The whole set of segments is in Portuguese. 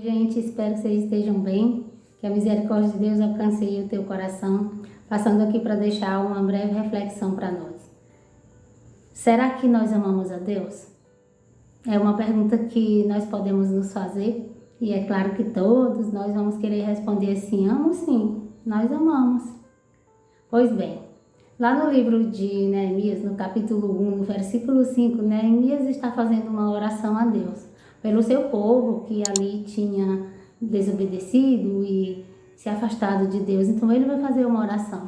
Gente, espero que vocês estejam bem, que a misericórdia de Deus alcance o teu coração, passando aqui para deixar uma breve reflexão para nós. Será que nós amamos a Deus? É uma pergunta que nós podemos nos fazer e é claro que todos nós vamos querer responder assim: amo sim, nós amamos. Pois bem, lá no livro de Neemias, no capítulo 1, no versículo 5, Neemias está fazendo uma oração a Deus pelo seu povo que ali tinha desobedecido e se afastado de Deus. Então ele vai fazer uma oração.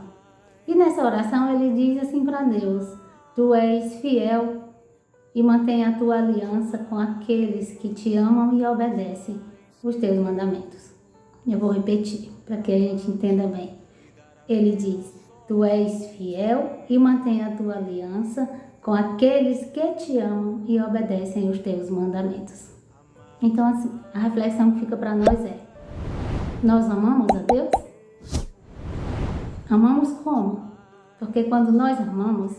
E nessa oração ele diz assim para Deus: Tu és fiel e mantém a tua aliança com aqueles que te amam e obedecem os teus mandamentos. Eu vou repetir para que a gente entenda bem. Ele diz: Tu és fiel e mantém a tua aliança com aqueles que te amam e obedecem os teus mandamentos. Então, assim, a reflexão que fica para nós é: nós amamos a Deus? Amamos como? Porque quando nós amamos,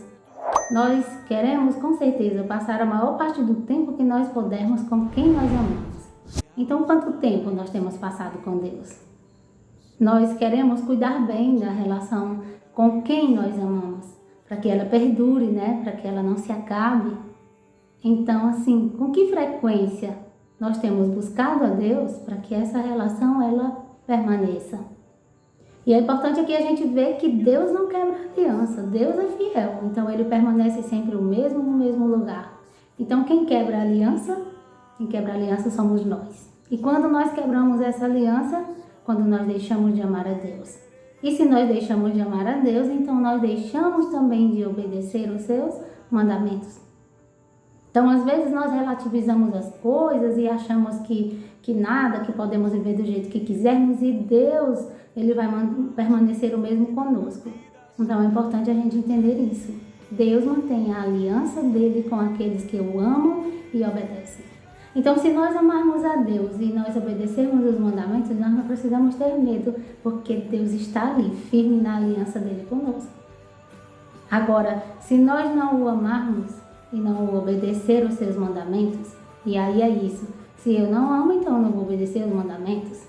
nós queremos com certeza passar a maior parte do tempo que nós pudermos com quem nós amamos. Então, quanto tempo nós temos passado com Deus? Nós queremos cuidar bem da relação com quem nós amamos, para que ela perdure, para que ela não se acabe. Então, assim, com que frequência nós temos buscado a Deus para que essa relação ela permaneça? E é importante aqui a gente ver que Deus não quebra aliança, Deus é fiel, então ele permanece sempre o mesmo no mesmo lugar. Então quem quebra a aliança somos nós. E quando nós quebramos essa aliança, quando nós deixamos de amar a Deus. E se nós deixamos de amar a Deus, então nós deixamos também de obedecer os seus mandamentos. Então, às vezes, nós relativizamos as coisas e achamos que nada, que podemos viver do jeito que quisermos e Deus, ele vai permanecer o mesmo conosco. Então, é importante a gente entender isso. Deus mantém a aliança dele com aqueles que o amam e obedecem. Então, se nós amarmos a Deus e nós obedecermos os mandamentos, nós não precisamos ter medo, porque Deus está ali, firme na aliança dele conosco. Agora, se nós não o amarmos e não obedecer os seus mandamentos, e aí é isso: se eu não amo, então eu não vou obedecer os mandamentos.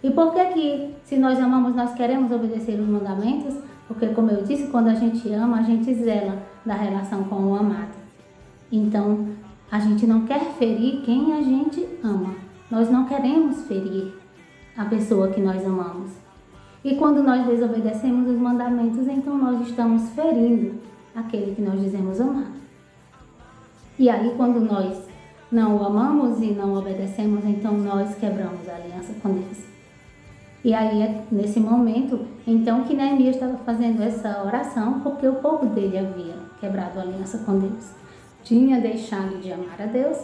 E por que se nós amamos, nós queremos obedecer os mandamentos? Porque, como eu disse, quando a gente ama, a gente zela da relação com o amado. Então, a gente não quer ferir quem a gente ama. Nós não queremos ferir a pessoa que nós amamos. E quando nós desobedecemos os mandamentos, então nós estamos ferindo aquele que nós dizemos amar. E aí, quando nós não o amamos e não obedecemos, então nós quebramos a aliança com Deus. E aí, é nesse momento, então, que Neemias estava fazendo essa oração, porque o povo dele havia quebrado a aliança com Deus. Tinha deixado de amar a Deus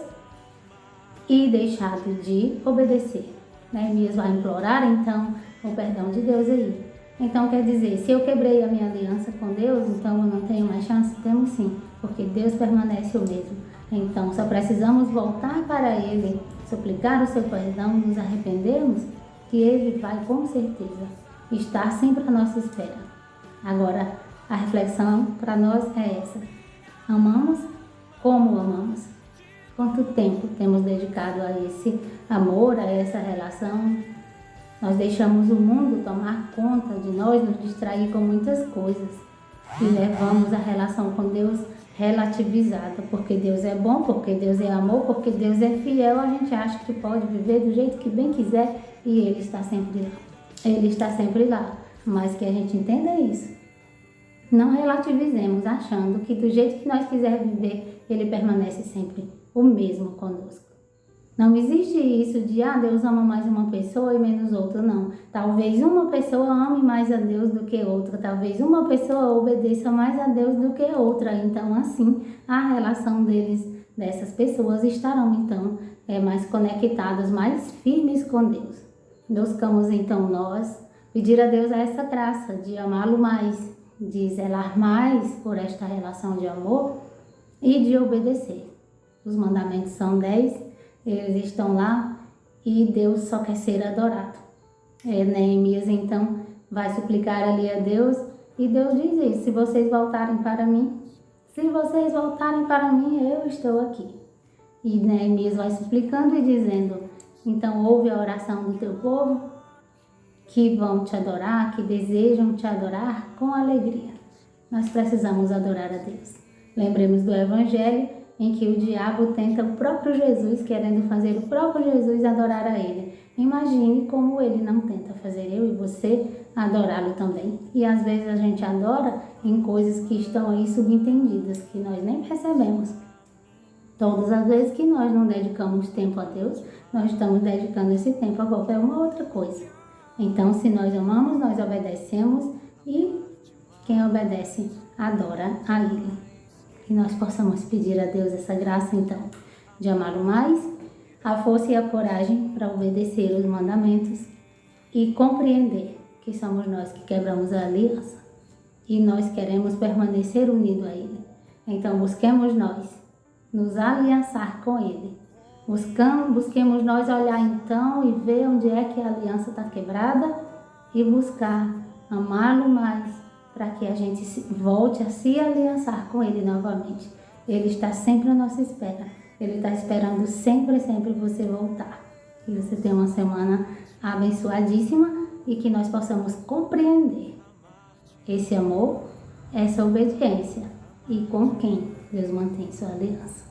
e deixado de obedecer. Neemias vai implorar, então, o perdão de Deus aí. Então, quer dizer, se eu quebrei a minha aliança com Deus, então eu não tenho mais chance? Temos sim, porque Deus permanece o mesmo. Então, só precisamos voltar para Ele, suplicar o seu perdão, nos arrependermos, que Ele vai, com certeza, estar sempre à nossa espera. Agora, a reflexão para nós é essa: amamos? Como amamos? Quanto tempo temos dedicado a esse amor, a essa relação? Nós deixamos o mundo tomar conta de nós, nos distrair com muitas coisas e levamos a relação com Deus relativizada, porque Deus é bom, porque Deus é amor, porque Deus é fiel. A gente acha que pode viver do jeito que bem quiser e Ele está sempre lá. Ele está sempre lá, mas que a gente entenda isso. Não relativizemos achando que do jeito que nós quisermos viver, Ele permanece sempre o mesmo conosco. Não existe isso de, Deus ama mais uma pessoa e menos outra, não. Talvez uma pessoa ame mais a Deus do que outra, talvez uma pessoa obedeça mais a Deus do que outra. Então, assim, a relação dessas pessoas estarão, então, mais conectadas, mais firmes com Deus. Buscamos, então, nós pedir a Deus essa graça de amá-lo mais, de zelar mais por esta relação de amor e de obedecer. Os mandamentos são 10, eles estão lá e Deus só quer ser adorado. Neemias, então, vai suplicar ali a Deus e Deus diz isso: se vocês voltarem para mim, eu estou aqui. E Neemias vai suplicando e dizendo: Então ouve a oração do teu povo, que vão te adorar, que desejam te adorar com alegria. Nós precisamos adorar a Deus. Lembremos do Evangelho em que o diabo tenta o próprio Jesus, querendo fazer o próprio Jesus adorar a ele. Imagine como ele não tenta fazer eu e você adorá-lo também. E às vezes a gente adora em coisas que estão aí subentendidas, que nós nem percebemos. Todas as vezes que nós não dedicamos tempo a Deus, nós estamos dedicando esse tempo a qualquer uma outra coisa. Então, se nós amamos, nós obedecemos e quem obedece adora a Ele. Que nós possamos pedir a Deus essa graça, então, de amá-lo mais, a força e a coragem para obedecer os mandamentos e compreender que somos nós que quebramos a aliança e nós queremos permanecer unidos a Ele. Então, busquemos nós nos aliançar com Ele. Busquemos nós olhar então e ver onde é que a aliança está quebrada e buscar amá-lo mais para que a gente volte a se aliançar com Ele novamente. Ele está sempre à nossa espera. Ele está esperando sempre você voltar. Que você tenha uma semana abençoadíssima e que nós possamos compreender esse amor, essa obediência e com quem Deus mantém sua aliança.